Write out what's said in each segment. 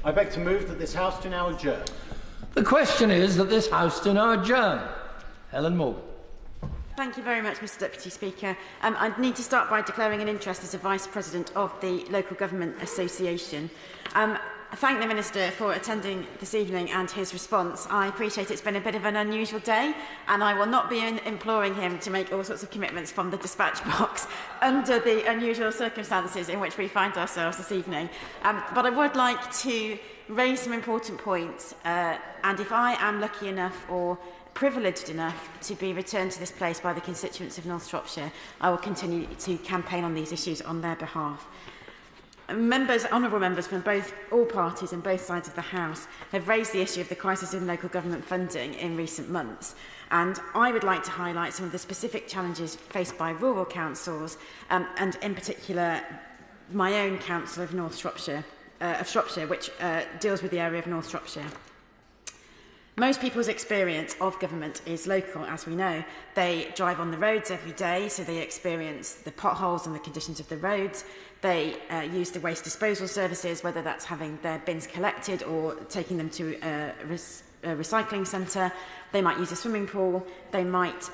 I beg to move that this House do now adjourn. The question is that this House do now adjourn. Helen Morgan. Thank you very much, Mr Deputy Speaker. I need to start by declaring an interest as a Vice President of the Local Government Association. I thank the Minister for attending this evening and his response. I appreciate it's been a bit of an unusual day, and I will not be imploring him to make all sorts of commitments from the dispatch box under the unusual circumstances in which we find ourselves this evening. But I would like to raise some important points, and if I am lucky enough or privileged enough to be returned to this place by the constituents of North Shropshire, I will continue to campaign on these issues on their behalf. Honourable members from all parties and both sides of the House have raised the issue of the crisis in local government funding in recent months, and I would like to highlight some of the specific challenges faced by rural councils, and in particular my own council of Shropshire, which deals with the area of North Shropshire. Most people's experience of government is local, as we know. They drive on the roads every day, so they experience the potholes and the conditions of the roads. They use the waste disposal services, whether that's having their bins collected or taking them to a recycling centre. They might use a swimming pool. They might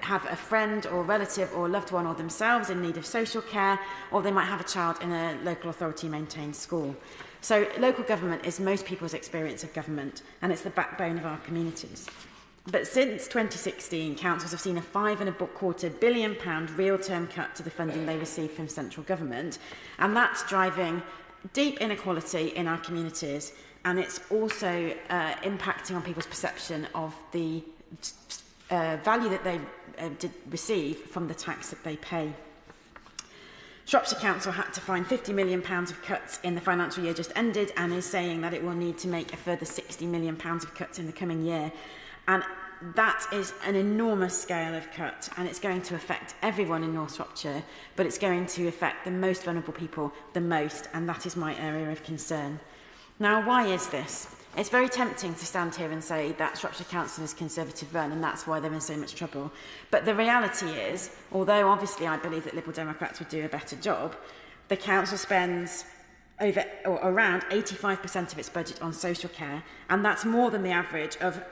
have a friend or relative or loved one or themselves in need of social care, or they might have a child in a local authority-maintained school. So local government is most people's experience of government, and it's the backbone of our communities. But since 2016, councils have seen a £5.25 billion real-term cut to the funding they receive from central government, and that's driving deep inequality in our communities, and it's also impacting on people's perception of the value that they receive from the tax that they pay. Shropshire Council had to find £50 million of cuts in the financial year just ended, and is saying that it will need to make a further £60 million of cuts in the coming year. And that is an enormous scale of cut, and it's going to affect everyone in North Shropshire, but it's going to affect the most vulnerable people the most, and that is my area of concern. Now, why is this? It's very tempting to stand here and say that Shropshire Council is Conservative run and that's why they're in so much trouble. But the reality is, although obviously I believe that Liberal Democrats would do a better job, the council spends around 85% of its budget on social care, and that's more than the average of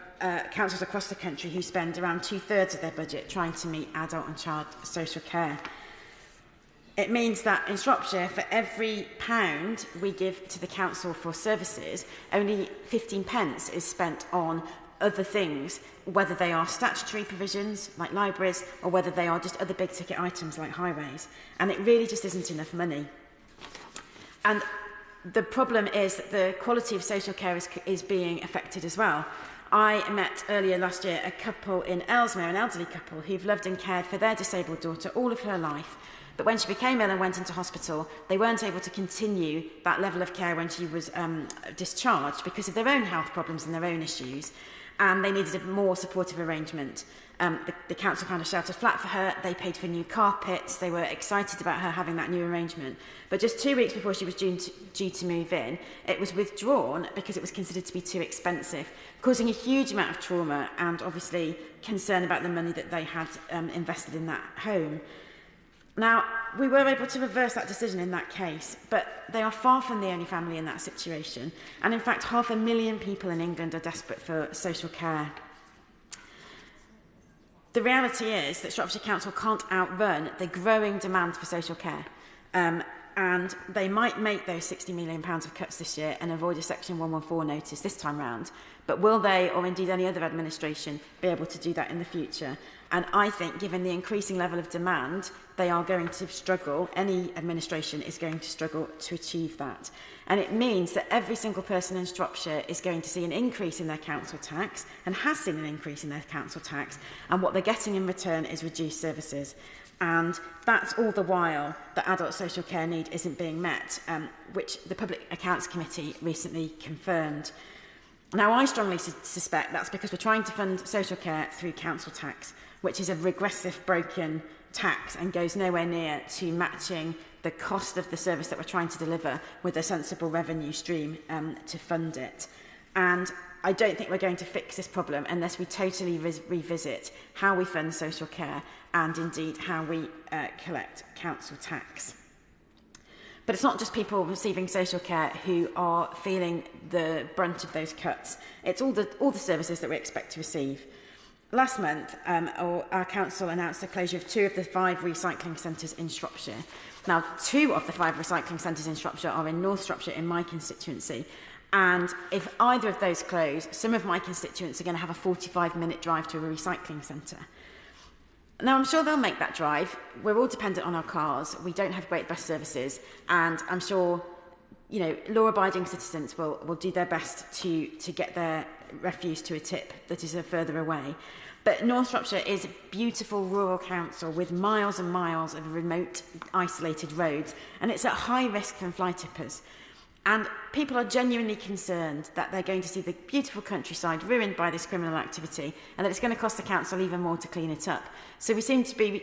councils across the country who spend around 2/3 of their budget trying to meet adult and child social care. It means that in Shropshire, for every £1 we give to the council for services, only 15 pence is spent on other things, whether they are statutory provisions like libraries or whether they are just other big ticket items like highways. And it really just isn't enough money. And the problem is that the quality of social care is being affected as well. I met earlier last year a couple in Ellesmere, an elderly couple who've loved and cared for their disabled daughter all of her life. But when she became ill and went into hospital, they weren't able to continue that level of care when she was discharged because of their own health problems and their own issues. And they needed a more supportive arrangement. The council found a sheltered flat for her. They paid for new carpets. They were excited about her having that new arrangement. But just 2 weeks before she was due to move in, it was withdrawn because it was considered to be too expensive, causing a huge amount of trauma and obviously concern about the money that they had invested in that home. Now, we were able to reverse that decision in that case, but they are far from the only family in that situation. And in fact, 500,000 people in England are desperate for social care. The reality is that Shropshire Council can't outrun the growing demand for social care. And they might make those £60 million of cuts this year and avoid a Section 114 notice this time round. But will they, or indeed any other administration, be able to do that in the future? And I think, given the increasing level of demand, they are going to struggle. Any administration is going to struggle to achieve that. And it means that every single person in Shropshire is going to see an increase in their council tax, and has seen an increase in their council tax, and what they're getting in return is reduced services. And that's all the while that adult social care need isn't being met, which the Public Accounts Committee recently confirmed. Now, I strongly suspect that's because we're trying to fund social care through council tax, which is a regressive, broken tax and goes nowhere near to matching the cost of the service that we're trying to deliver with a sensible revenue stream to fund it. And I don't think we're going to fix this problem unless we totally revisit how we fund social care and indeed how we collect council tax. But it's not just people receiving social care who are feeling the brunt of those cuts. It's all the services that we expect to receive. Last month, our council announced the closure of 2 of the 5 recycling centres in Shropshire. Now, 2 of the 5 recycling centres in Shropshire are in North Shropshire, in my constituency. And if either of those close, some of my constituents are going to have a 45-minute drive to a recycling centre. Now, I'm sure they'll make that drive. We're all dependent on our cars. We don't have great bus services. And I'm sure, law-abiding citizens will do their best to get their refuse to a tip that is further away. But North Shropshire is a beautiful rural council with miles and miles of remote, isolated roads. And it's at high risk from fly tippers. And people are genuinely concerned that they're going to see the beautiful countryside ruined by this criminal activity and that it's going to cost the council even more to clean it up. So we seem to be,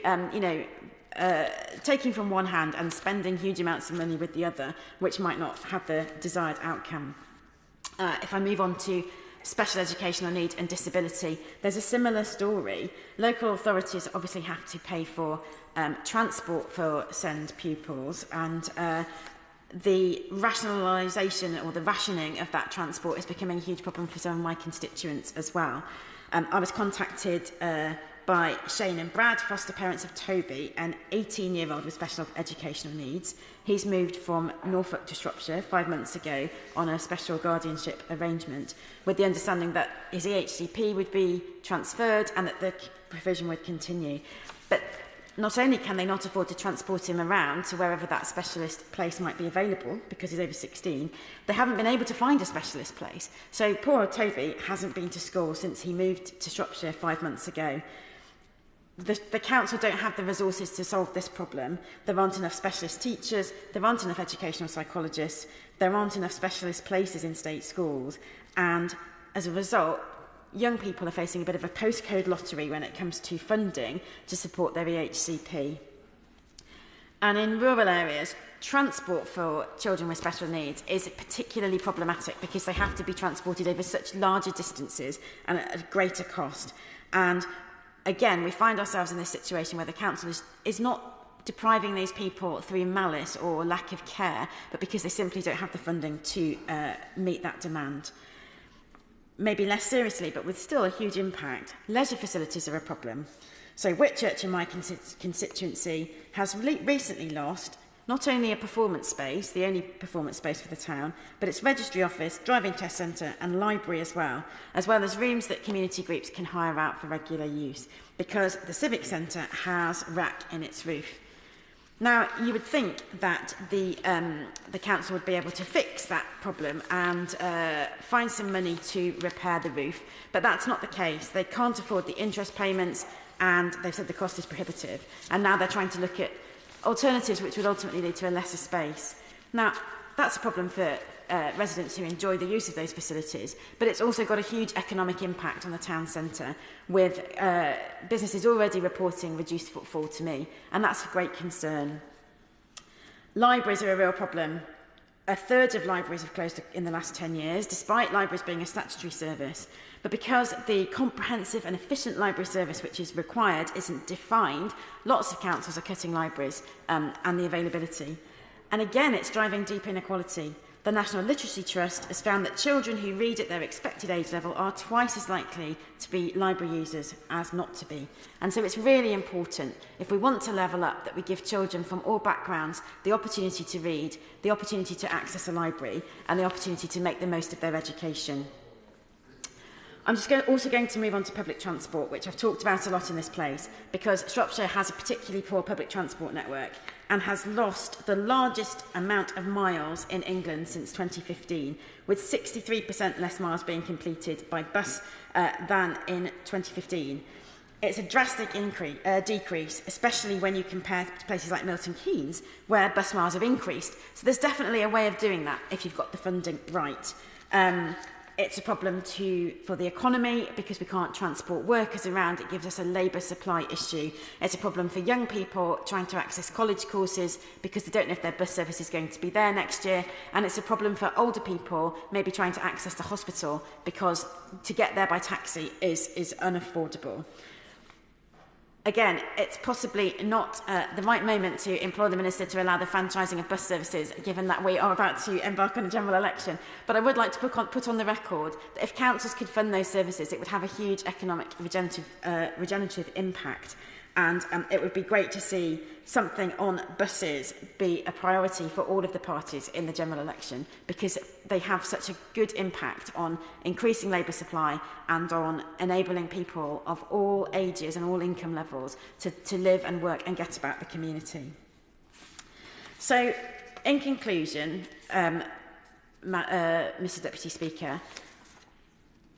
taking from one hand and spending huge amounts of money with the other, which might not have the desired outcome. If I move on to special educational need and disability, there's a similar story. Local authorities obviously have to pay for transport for SEND pupils, and the rationalisation or the rationing of that transport is becoming a huge problem for some of my constituents as well. I was contacted by Shane and Brad, foster parents of Toby, an 18-year-old with special educational needs. He's moved from Norfolk to Shropshire 5 months ago on a special guardianship arrangement with the understanding that his EHCP would be transferred and that the provision would continue. But not only can they not afford to transport him around to wherever that specialist place might be available because he's over 16, they haven't been able to find a specialist place. So poor Toby hasn't been to school since he moved to Shropshire 5 months ago. The council don't have the resources to solve this problem. There aren't enough specialist teachers, there aren't enough educational psychologists, there aren't enough specialist places in state schools, and as a result, young people are facing a bit of a postcode lottery when it comes to funding to support their EHCP. And in rural areas, transport for children with special needs is particularly problematic because they have to be transported over such larger distances and at a greater cost. And again, we find ourselves in this situation where the council is not depriving these people through malice or lack of care, but because they simply don't have the funding to meet that demand. Maybe less seriously, but with still a huge impact, leisure facilities are a problem. So Whitchurch in my constituency has recently lost not only a performance space, the only performance space for the town, but its registry office, driving test centre and library as well as rooms that community groups can hire out for regular use, because the civic centre has rack in its roof. Now, you would think that the council would be able to fix that problem and find some money to repair the roof, but that's not the case. They can't afford the interest payments, and they've said the cost is prohibitive. And now they're trying to look at alternatives which would ultimately lead to a lesser space. Now, that's a problem for residents who enjoy the use of those facilities, but it's also got a huge economic impact on the town centre, with businesses already reporting reduced footfall to me, and that's a great concern. Libraries are a real problem. A third of libraries have closed in the last 10 years, despite libraries being a statutory service. But because the comprehensive and efficient library service which is required isn't defined, lots of councils are cutting libraries and the availability. And again, it's driving deep inequality. The National Literacy Trust has found that children who read at their expected age level are twice as likely to be library users as not to be. And so it's really important, if we want to level up, that we give children from all backgrounds the opportunity to read, the opportunity to access a library, and the opportunity to make the most of their education. I'm also going to move on to public transport, which I've talked about a lot in this place, because Shropshire has a particularly poor public transport network and has lost the largest amount of miles in England since 2015, with 63% less miles being completed by bus than in 2015. It's a drastic decrease, especially when you compare to places like Milton Keynes, where bus miles have increased. So there's definitely a way of doing that if you've got the funding right. It's a problem for the economy because we can't transport workers around. It gives us a labour supply issue. It's a problem for young people trying to access college courses because they don't know if their bus service is going to be there next year. And it's a problem for older people maybe trying to access the hospital because to get there by taxi is unaffordable. again, it's possibly not the right moment to implore the Minister to allow the franchising of bus services, given that we are about to embark on a general election. But I would like to put on the record that if councils could fund those services, it would have a huge economic regenerative impact. And it would be great to see something on buses be a priority for all of the parties in the general election, because they have such a good impact on increasing labour supply and on enabling people of all ages and all income levels to live and work and get about the community. So, in conclusion, Mr Deputy Speaker,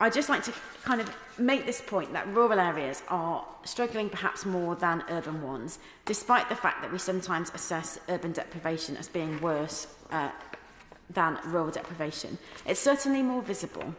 I'd just like to kind of make this point that rural areas are struggling perhaps more than urban ones, despite the fact that we sometimes assess urban deprivation as being worse than rural deprivation. It's certainly more visible,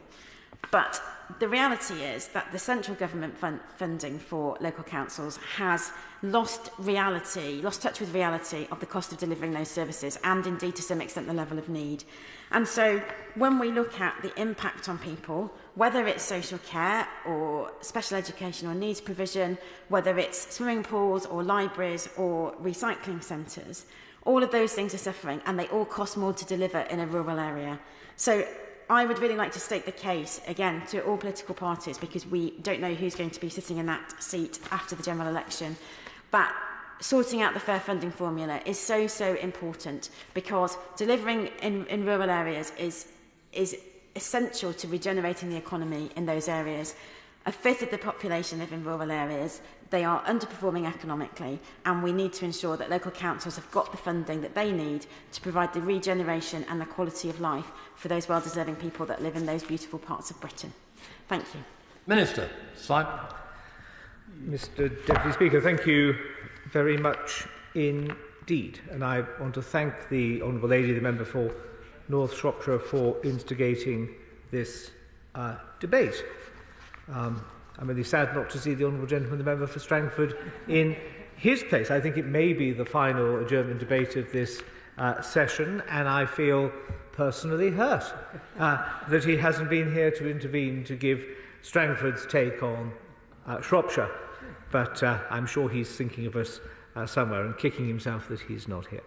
but the reality is that the central government funding for local councils has lost touch with reality of the cost of delivering those services, and indeed to some extent the level of need. And so when we look at the impact on people, whether it's social care or special education or needs provision, whether it's swimming pools or libraries or recycling centres, all of those things are suffering, and they all cost more to deliver in a rural area. So I would really like to state the case, again, to all political parties, because we don't know who's going to be sitting in that seat after the general election, that sorting out the fair funding formula is so important, because delivering in rural areas is essential to regenerating the economy in those areas. A fifth of the population live in rural areas. They are underperforming economically, and we need to ensure that local councils have got the funding that they need to provide the regeneration and the quality of life for those well-deserving people that live in those beautiful parts of Britain. Thank you. Minister, slide. Mr Deputy Speaker, thank you very much indeed. And I want to thank the Honourable Lady, the member for North Shropshire, for instigating this debate. I'm really sad not to see the Honourable Gentleman, the member for Strangford, in his place. I think it may be the final adjournment debate of this session, and I feel personally hurt that he hasn't been here to intervene to give Strangford's take on Shropshire. But I'm sure he's thinking of us somewhere and kicking himself that he's not here.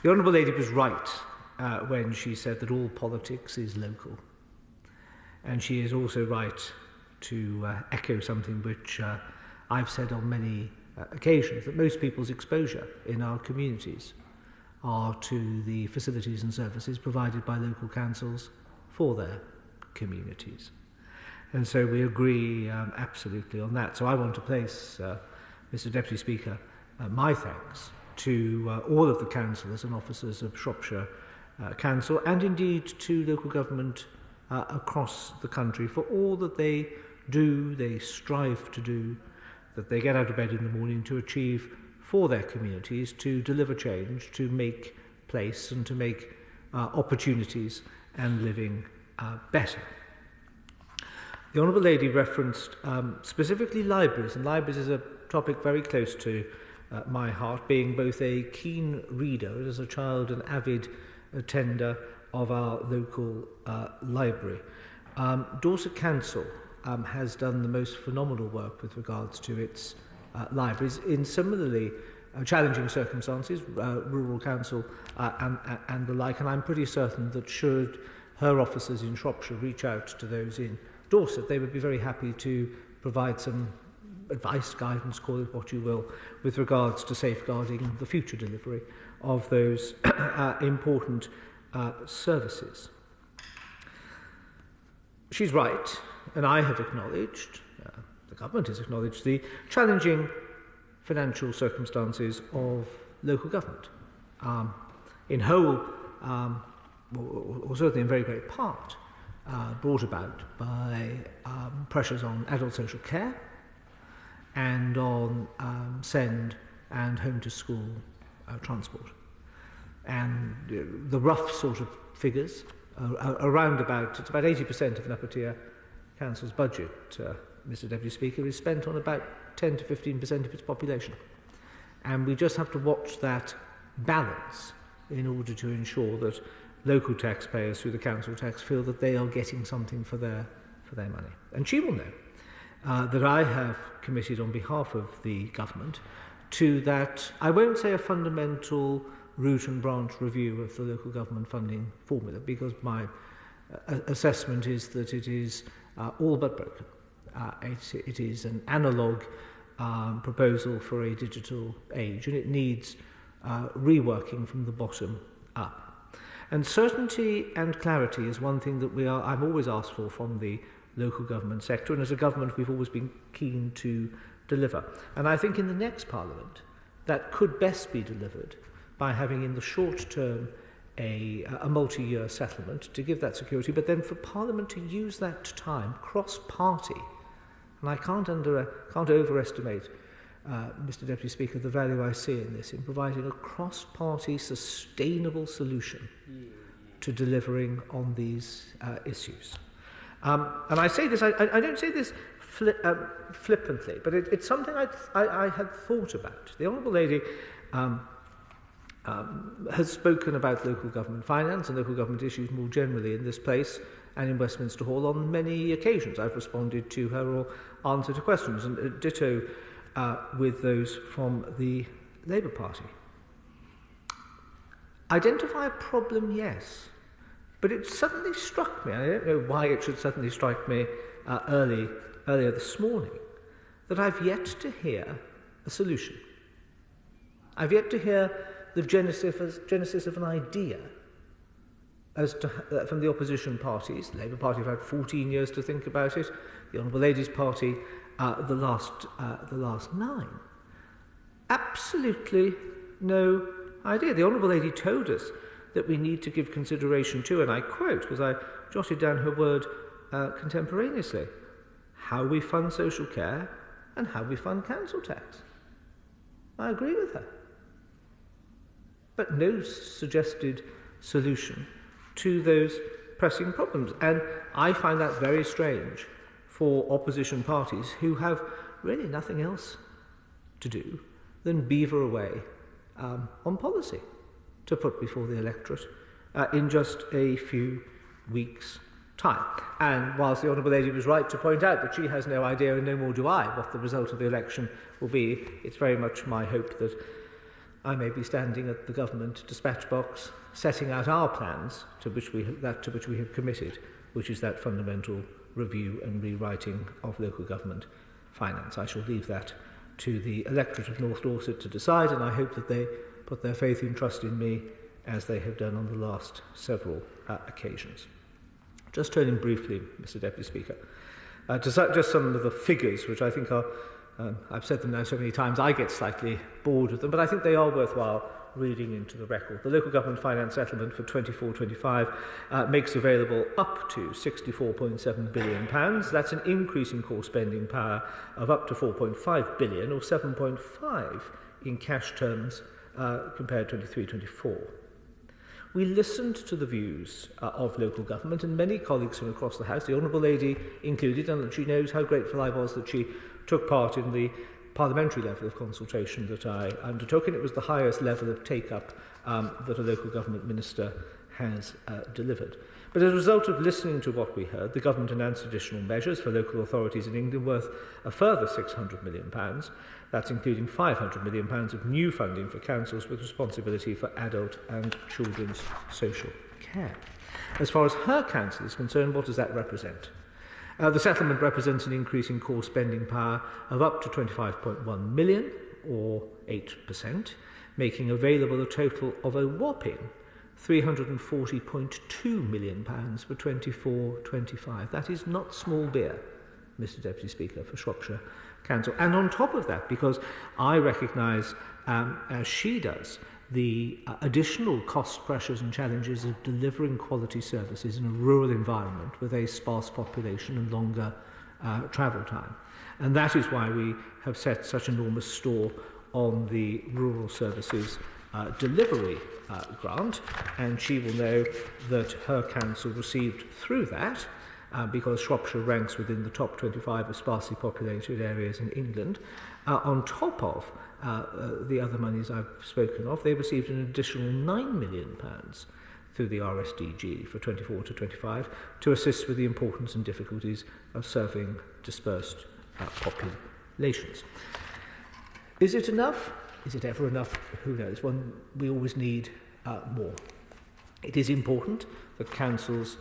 The Honourable Lady was right when she said that all politics is local. And she is also right to echo something which I've said on many occasions, that most people's exposure in our communities are to the facilities and services provided by local councils for their communities. And so we agree absolutely on that. So I want to place, Mr Deputy Speaker, my thanks to all of the councillors and officers of Shropshire Council, and indeed to local government across the country for all that they do, they strive to do, that they get out of bed in the morning to achieve for their communities, to deliver change, to make place and to make opportunities and living better. The Honourable Lady referenced specifically libraries, and libraries is a topic very close to my heart, being both a keen reader as a child, an avid attender of our local library. Dorset Council has done the most phenomenal work with regards to its libraries in similarly challenging circumstances, rural council and the like, and I'm pretty certain that should her officers in Shropshire reach out to those in Dorset, they would be very happy to provide some advice, guidance, call it what you will, with regards to safeguarding the future delivery of those important services. She's right, and I have acknowledged, the government has acknowledged, the challenging financial circumstances of local government. In whole, or certainly in very great part, brought about by pressures on adult social care and on send and home to school transport. And the rough sort of figures around about, it's about 80% of an upper tier council's budget, Mr Deputy Speaker, is spent on about 10 to 15% of its population. And we just have to watch that balance in order to ensure that local taxpayers through the council tax feel that they are getting something for their money. And she will know that I have committed on behalf of the government to that, I won't say a fundamental root and branch review of the local government funding formula, because my assessment is that it is all but broken. It is an analogue proposal for a digital age, and it needs reworking from the bottom up. And certainty and clarity is one thing that I'm always asked for from the local government sector, and as a government we've always been keen to deliver. And I think in the next Parliament that could best be delivered by having in the short term a multi-year settlement to give that security, but then for Parliament to use that time cross-party. And I can't overestimate, Mr Deputy Speaker, the value I see in this, in providing a cross-party sustainable solution to delivering on these issues. And I say this, I don't say this flippantly, but it's something I had thought about. The Honourable Lady has spoken about local government finance and local government issues more generally in this place and in Westminster Hall on many occasions. I've responded to her or answered to questions, and ditto with those from the Labour Party. Identify a problem, yes, but it suddenly struck me, I don't know why it should suddenly strike me earlier this morning, that I've yet to hear a solution. I've yet to hear the genesis of an idea as to, from the opposition parties. The Labour Party have had 14 years to think about it. The Honourable Lady's Party, the last 9. Absolutely no idea. The Honourable Lady told us that we need to give consideration to, and I quote, because I jotted down her word contemporaneously, how we fund social care and how we fund council tax. I agree with her. But no suggested solution to those pressing problems. And I find that very strange for opposition parties who have really nothing else to do than beaver away on policy to put before the electorate in just a few weeks' time. And whilst the Honourable Lady was right to point out that she has no idea, and no more do I, what the result of the election will be, it's very much my hope that I may be standing at the government dispatch box setting out our plans to which we have committed, which is that fundamental review and rewriting of local government finance. I shall leave that to the electorate of North Dorset to decide, and I hope that they put their faith and trust in me as they have done on the last several occasions. Just turning briefly, Mr Deputy Speaker, to just some of the figures which I think are, I've said them now so many times, I get slightly bored of them, but I think they are worthwhile reading into the record. The local government finance settlement for 24-25 makes available up to £64.7 billion. That's an increase in core spending power of up to £4.5 billion, or 7.5 in cash terms compared to 23-24. We listened to the views of local government and many colleagues from across the House, the Honourable Lady included, and she knows how grateful I was that she took part in the parliamentary level of consultation that I undertook, and it was the highest level of take-up that a local government minister has delivered. But as a result of listening to what we heard, the government announced additional measures for local authorities in England worth a further £600 million. That's including £500 million of new funding for councils with responsibility for adult and children's social care. As far as her council is concerned, what does that represent? The settlement represents an increase in core spending power of up to £25.1 million, or 8%, making available a total of a whopping £340.2 million for 24-25. That is not small beer, Mr Deputy Speaker, for Shropshire Council. And on top of that, because I recognise, as she does, the additional cost pressures and challenges of delivering quality services in a rural environment with a sparse population and longer travel time. And that is why we have set such enormous store on the rural services delivery grant, and she will know that her council received through that, because Shropshire ranks within the top 25 of sparsely populated areas in England, on top of the other monies I've spoken of, they received an additional £9 million through the RSDG for 24-25 to assist with the importance and difficulties of serving dispersed populations. Is it enough? Is it ever enough? Who knows? We always need more. It is important that councils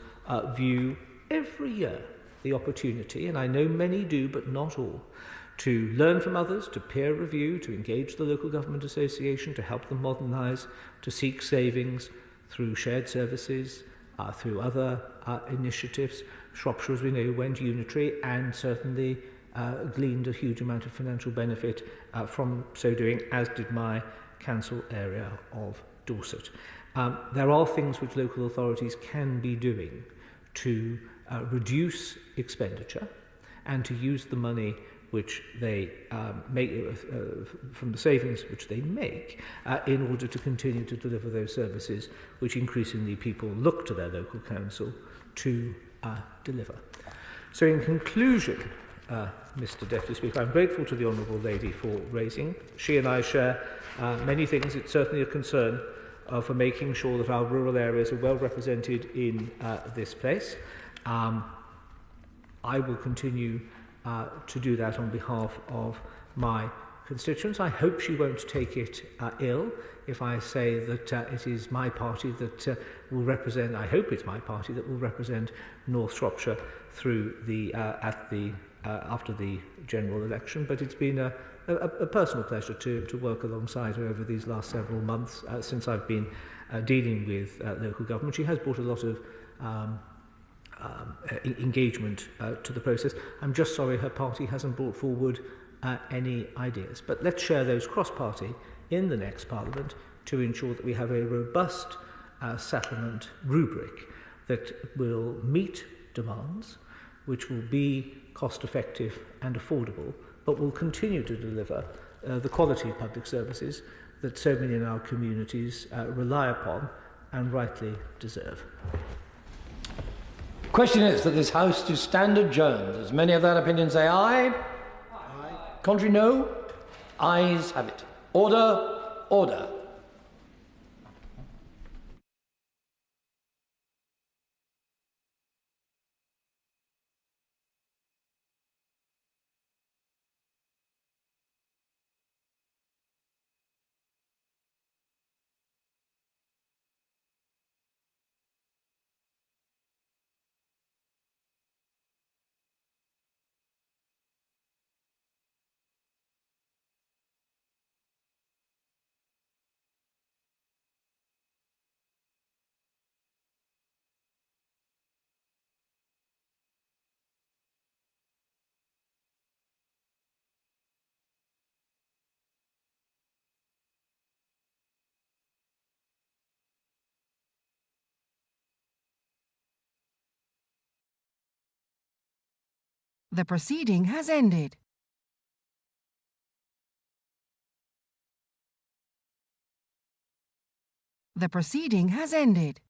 view every year the opportunity, and I know many do, but not all, to learn from others, to peer review, to engage the local government association, to help them modernise, to seek savings through shared services, through other initiatives. Shropshire, as we know, went unitary and certainly gleaned a huge amount of financial benefit from so doing, as did my council area of Dorset. There are things which local authorities can be doing to reduce expenditure and to use the money which they make from the savings which they make in order to continue to deliver those services which increasingly people look to their local council to deliver. So in conclusion, Mr Deputy Speaker, I'm grateful to the Honourable Lady for raising. She and I share many things. It's certainly a concern for making sure that our rural areas are well represented in this place. I will continue to do that on behalf of my constituents. I hope she won't take it ill if I say that it is my party that will represent, I hope it's my party that will represent North Shropshire through the after the general election, but it's been a personal pleasure to work alongside her over these last several months since I've been dealing with local government. She has brought a lot of engagement to the process. I'm just sorry her party hasn't brought forward any ideas. But let's share those cross-party in the next Parliament to ensure that we have a robust settlement rubric that will meet demands, which will be cost-effective and affordable, but will continue to deliver the quality public services that so many in our communities rely upon and rightly deserve. The question is that this House to stand adjourned. As many of that opinion say aye. Aye. Contrary, no. Ayes have it. Order, order. The proceeding has ended. The proceeding has ended.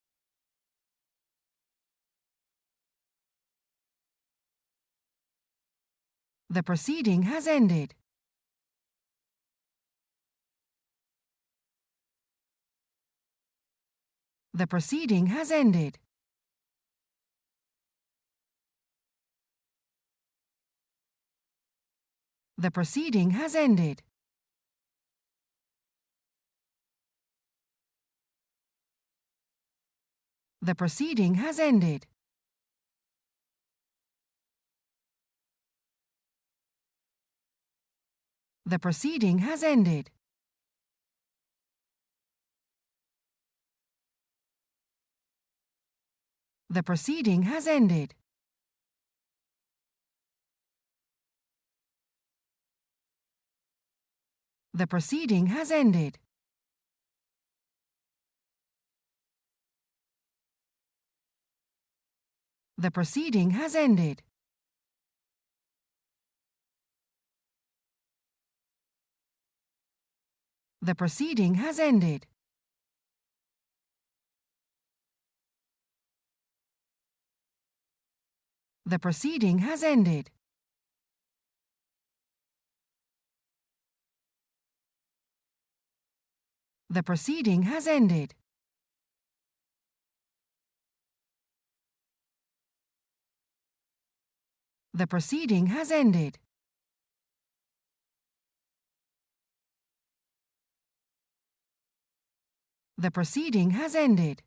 The proceeding has ended. The proceeding has ended. The proceeding has ended. The proceeding has ended. The proceeding has ended. The proceeding has ended. The proceeding has ended. The proceeding has ended. The proceeding has ended. The proceeding has ended. The proceeding has ended. The proceeding has ended. The proceeding has ended.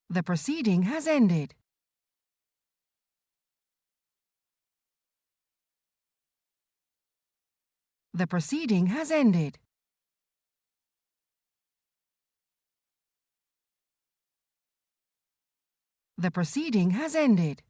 The proceeding has ended. The proceeding has ended. The proceeding has ended.